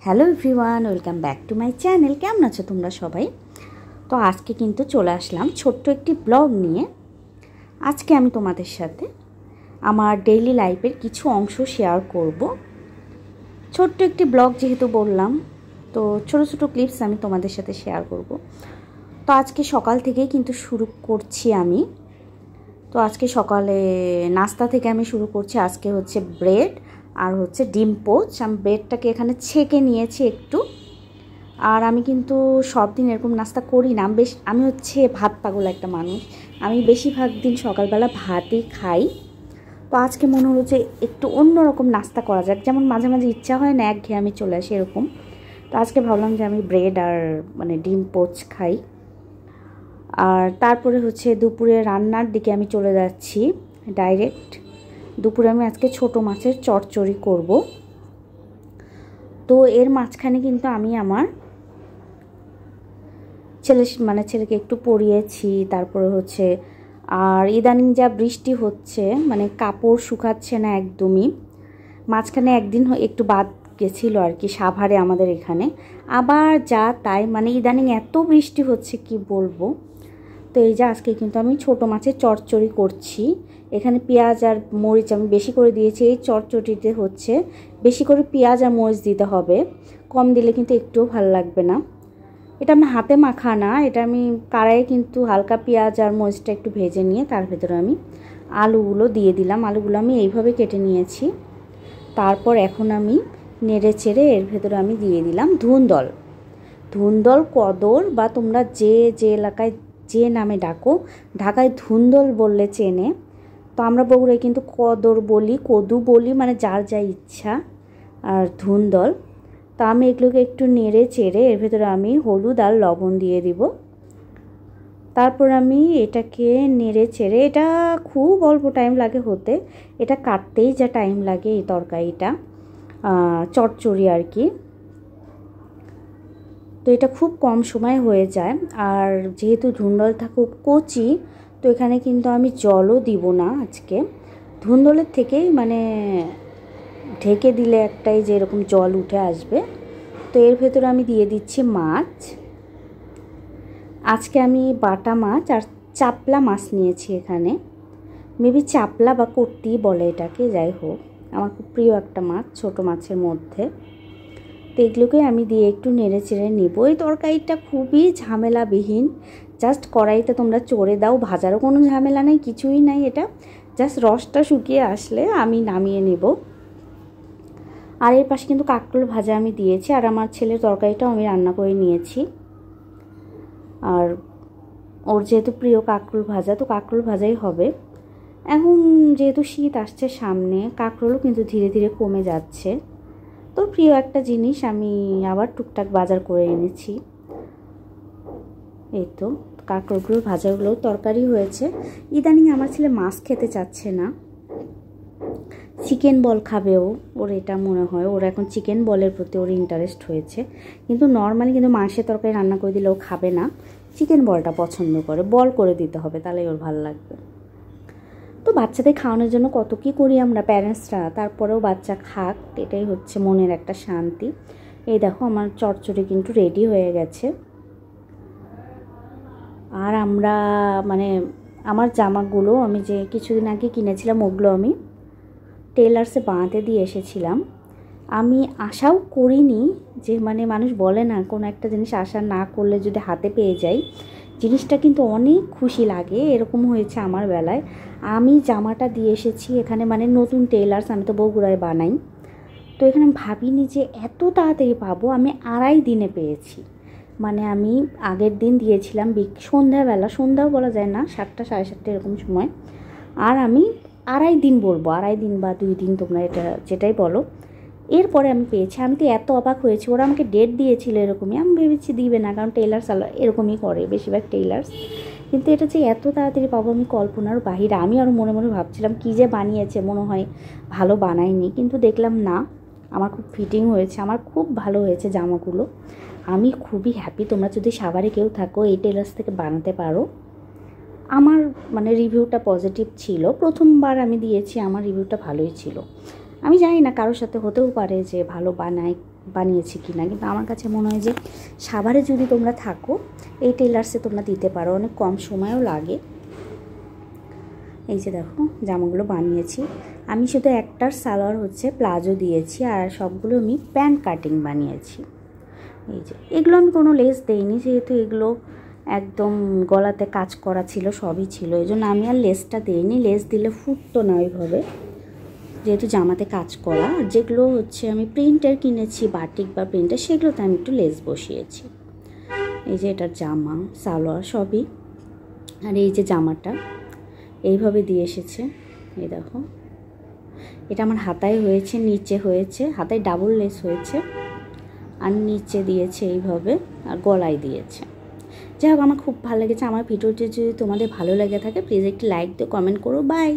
Hello everyone, welcome back to my channel. কেমন আছো তোমরা সবাই? তো আজকে কিন্তু চলে আসলাম ছোট্ট একটি ব্লগ নিয়ে। আজকে আমি তোমাদের সাথে আমার ডেইলি লাইফের কিছু অংশ শেয়ার করব। ছোট্ট একটি ব্লগ যেহেতু বললাম, তো ছোটো ছোটো ক্লিপস আমি তোমাদের সাথে শেয়ার করব। তো আজকে সকাল থেকেই কিন্তু শুরু করছি আমি। তো আজকে সকালে নাস্তা থেকে আমি শুরু করছি। আজকে হচ্ছে ব্রেড আর হচ্ছে ডিম পোচ। আমি ব্রেডটাকে এখানে ছেঁকে নিয়েছি একটু। আর আমি কিন্তু সব দিন এরকম নাস্তা করি না। আমি হচ্ছে ভাত পাগল একটা মানুষ। আমি বেশিরভাগ দিন সকালবেলা ভাতই খাই। তো আজকে মনে হলো যে একটু অন্যরকম নাস্তা করা যাক, যেমন মাঝে মাঝে ইচ্ছা হয় না, একঘেয়ে আমি চলে আসি এরকম। তো আজকে ভাবলাম যে আমি ব্রেড আর ডিম পোচ খাই। আর তারপরে হচ্ছে দুপুরে রান্নার দিকে আমি চলে যাচ্ছি ডাইরেক্ট। দুপুরে আমি আজকে ছোট মাছের চচ্চড়ি করব। তো এর মাঝখানে কিন্তু আমি আমার ছেলেকে একটু পড়িয়েছি। তারপরে হচ্ছে আর ইদানিং যা বৃষ্টি হচ্ছে, কাপড় শুকাচ্ছে না একদমই। মাঝখানে একদিন একটু বাদ গেছিলো আর কি, সাভারে আমাদের এখানে। আবার যা তাই, ইদানিং এত বৃষ্টি হচ্ছে কি বলবো। তো এই যে আজকে কিন্তু আমি ছোটো মাছের চচ্চড়ি করছি। এখানে পেঁয়াজ আর মরিচ আমি বেশি করে দিয়েছি। এই চচ্চড়িতে হচ্ছে বেশি করে পেঁয়াজ আর মরিচ দিতে হবে, কম দিলে কিন্তু একটুও ভালো লাগবে না। এটা আমি হাতে মাখা না, এটা আমি কড়াইয়ে কিন্তু হালকা পেঁয়াজ আর মরিচটা একটু ভেজে নিয়ে তার ভেতরে আমি আলুগুলো দিয়ে দিলাম। আলুগুলো আমি এইভাবে কেটে নিয়েছি। তারপর এখন আমি নেড়ে চেড়ে এর ভেতরে আমি দিয়ে দিলাম ধুন্দল, কদর, বা তোমরা যে এলাকায় যে নামে ডাকো। ঢাকায় ধুন্দল বললে চেনে, তো আমরা বগুড়ায় কিন্তু কদর বলি, কদু বলি, যার যা ইচ্ছা। আর ধুন্দল, তা আমি এগুলোকে একটু নেড়ে চেড়ে এর ভেতরে আমি হলুদ আর লবণ দিয়ে দিব। তারপর আমি এটাকে নেড়ে চেড়ে, এটা খুব অল্প টাইম লাগে হতে, এটা কাটতেই যা টাইম লাগে এই তরকারিটা, চচ্চড়ি আর কি। তো এটা খুব কম সময় হয়ে যায়। আর যেহেতু ধুন্দলটা খুব কচি, তো এখানে কিন্তু আমি জলও দিব না আজকে। ধুন্দলের থেকেই ঢেকে দিলে একটাই যে এরকম জল উঠে আসবে। তো এর ভেতরে আমি দিয়ে দিচ্ছি মাছ। আজকে আমি বাটা মাছ আর চাপলা মাছ নিয়েছি এখানে। মেবি চাপলা বা কর্তি বলে এটাকে, যাই হোক, আমার খুব প্রিয় একটা মাছ ছোটো মাছের মধ্যে। তো এগুলোকে আমি দিয়ে একটু নেড়ে চেড়ে নেব। এই তরকারিটা খুবই ঝামেলাবিহীন। জাস্ট কড়াইতে তোমরা চড়ে দাও, ভাজারও কোনো ঝামেলা নেই, কিছুই নাই। এটা জাস্ট রসটা শুকিয়ে আসলে আমি নামিয়ে নেব। আর এর পাশে কিন্তু কাঁকরোল ভাজা আমি দিয়েছি, আর আমার ছেলের তরকারিটাও আমি রান্না করে নিয়েছি। আর ওর যেহেতু প্রিয় কাঁকরোল ভাজা, তো কাঁকরোল ভাজাই হবে। এখন যেহেতু শীত আসছে সামনে, কাঁকরোলও কিন্তু ধীরে ধীরে কমে যাচ্ছে। তো প্রিয় একটা জিনিস আমি আবার টুকটাক বাজার করে এনেছি। এই তো কাঁকরোলগুলো ভাজাগুলো তরকারি হয়েছে। ইদানিং আমার ছেলে মাছ খেতে চাচ্ছে না, চিকেন বল খাবে ওর এটা মনে হয়। ওর এখন চিকেন বলের প্রতি ওর ইন্টারেস্ট হয়েছে। কিন্তু নর্মালি কিন্তু মাংসের তরকারি রান্না করে দিলে ও খাবে না, চিকেন বলটা পছন্দ করে। বল করে দিতে হবে, তাহলে ওর ভালো লাগবে। তো বাচ্চাদের খাওয়ানোর জন্য কত কী করি আমরা প্যারেন্টসরা, তারপরেও বাচ্চা খাক, এটাই হচ্ছে মনের একটা শান্তি। এই দেখো আমার চচ্চড়ি কিন্তু রেডি হয়ে গেছে। আর আমরা আমার জামাগুলো আমি যে কিছুদিন আগে কিনেছিলাম, ওগুলো আমি টেলার্সে বানাতে দিয়ে এসেছিলাম। আমি আশাও করিনি যে মানুষ বলে না, কোনো একটা জিনিস আশা না করলে যদি হাতে পেয়ে যাই, জিনিসটা কিন্তু অনেক খুশি লাগে। এরকম হয়েছে আমার বেলায়। আমি জামাটা দিয়ে এসেছি এখানে, নতুন টেলার্স, আমি তো বগুড়ায় বানাই। তো এখানে ভাবিনি যে এত তাড়াতাড়ি পাবো। আমি 2.5 দিনে পেয়েছি। আমি আগের দিন দিয়েছিলাম সন্ধ্যাও বলা যায় না, 7টা 7:30 এরকম সময়। আর আমি 2.5 দিন বলবো, 2.5 দিন বা 2 দিন, তোমরা এটা যেটাই বলো। এরপরে আমি পেয়েছি। আমি তো এত অবাক হয়েছি, ওরা আমাকে ডেট দিয়েছিল এরকমই। আমি ভেবেছি দিবে না, কারণ টেলার্স এরকমই করে বেশিরভাগ টেলার্স। কিন্তু এটা যে এত তাড়াতাড়ি পাবো আমি কল্পনার বাহিরে। আমি আরও মনে মনে ভাবছিলাম কী যে বানিয়েছে, মনে হয় ভালো বানায়নি। কিন্তু দেখলাম না, আমার খুব ফিটিং হয়েছে, আমার খুব ভালো হয়েছে জামাগুলো। আমি খুবই হ্যাপি। তোমরা যদি সাভারে কেউ থাকো, এই টেলার্স থেকে বানাতে পারো। আমার রিভিউটা পজিটিভ ছিল। প্রথমবার আমি দিয়েছি, আমার রিভিউটা ভালোই ছিল। আমি জানি না, কারোর সাথে হতেও পারে যে ভালো বানায় বানিয়েছি কিনা, কিন্তু আমার কাছে মনে হয় যে সাভারে যদি তোমরা থাকো এই টেলার্সে তোমরা দিতে পারো, অনেক কম সময়ও লাগে। এই যে দেখো জামাগুলো বানিয়েছি আমি, শুধু একটার সালোয়ার হচ্ছে প্লাজো দিয়েছি আর সবগুলো আমি প্যান্ট কাটিং বানিয়েছি। এই যে এগুলো আমি কোনো লেস দেইনি, যেহেতু এগুলো একদম গলাতে কাজ করা ছিল, সবই ছিল, এই জন্য আমি আর লেসটা দিইনি। লেস দিলে ফুটতো না ওইভাবে, যেহেতু জামাতে কাজ করা। আর যেগুলো হচ্ছে আমি প্রিন্টের কিনেছি, বাটিক বা প্রিন্টের, সেগুলোতে আমি একটু লেস বসিয়েছি। এই যে এটার জামা সালোয়ার সবই। আর এই যে জামাটা এইভাবে দিয়ে এসেছে, এই দেখো এটা আমার হাতায় হয়েছে, নিচে হয়েছে, হাতায় ডাবল লেস হয়েছে, আর নিচে দিয়েছে এইভাবে, আর গলায় দিয়েছে। যাই হোক আমার খুব ভালো লেগেছে। আমার ভিডিওটি যদি তোমাদের ভালো লেগে থাকে প্লিজ একটি লাইক দিও, কমেন্ট করো। বাই।